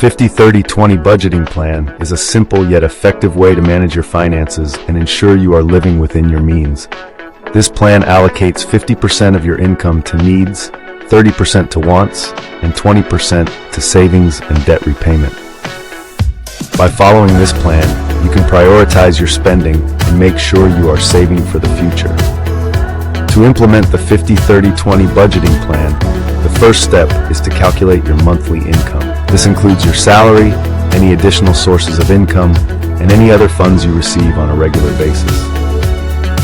50-30-20 budgeting plan is a simple yet effective way to manage your finances and ensure you are living within your means. This plan allocates 50% of your income to needs, 30% to wants, and 20% to savings and debt repayment. By following this plan, you can prioritize your spending and make sure you are saving for the future. To implement the 50-30-20 budgeting plan, the first step is to calculate your monthly income. This includes your salary, any additional sources of income, and any other funds you receive on a regular basis.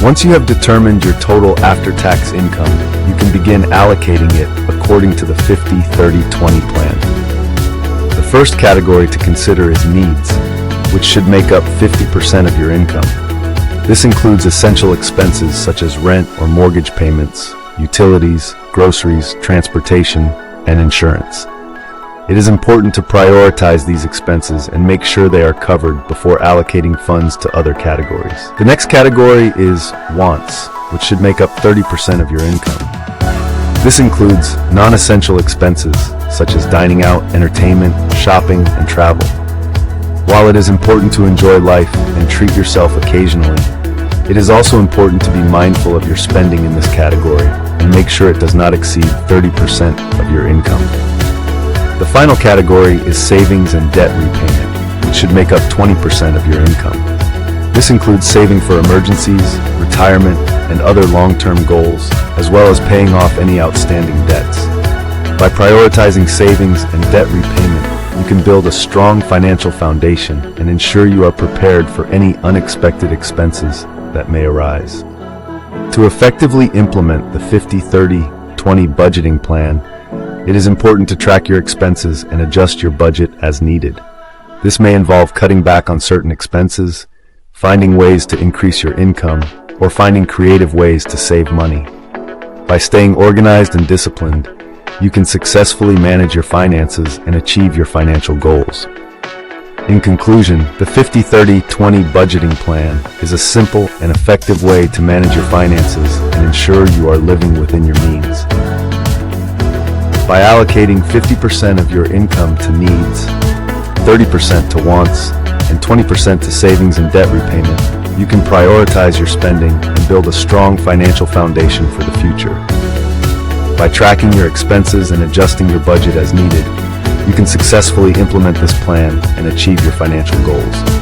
Once you have determined your total after-tax income, you can begin allocating it according to the 50-30-20 plan. The first category to consider is needs, which should make up 50% of your income. This includes essential expenses such as rent or mortgage payments, utilities, groceries, transportation, and insurance. It is important to prioritize these expenses and make sure they are covered before allocating funds to other categories. The next category is wants, which should make up 30% of your income. This includes non-essential expenses such as dining out, entertainment, shopping, and travel. While it is important to enjoy life and treat yourself occasionally, it is also important to be mindful of your spending in this category and make sure it does not exceed 30% of your income. The final category is savings and debt repayment, which should make up 20% of your income. This includes saving for emergencies, retirement, and other long-term goals, as well as paying off any outstanding debts. By prioritizing savings and debt repayment, you can build a strong financial foundation and ensure you are prepared for any unexpected expenses that may arise. To effectively implement the 50-30-20 budgeting plan, it is important to track your expenses and adjust your budget as needed. This may involve cutting back on certain expenses, finding ways to increase your income, or finding creative ways to save money. By staying organized and disciplined, you can successfully manage your finances and achieve your financial goals. In conclusion, the 50-30-20 budgeting plan is a simple and effective way to manage your finances and ensure you are living within your means. By allocating 50% of your income to needs, 30% to wants, and 20% to savings and debt repayment, you can prioritize your spending and build a strong financial foundation for the future. By tracking your expenses and adjusting your budget as needed, you can successfully implement this plan and achieve your financial goals.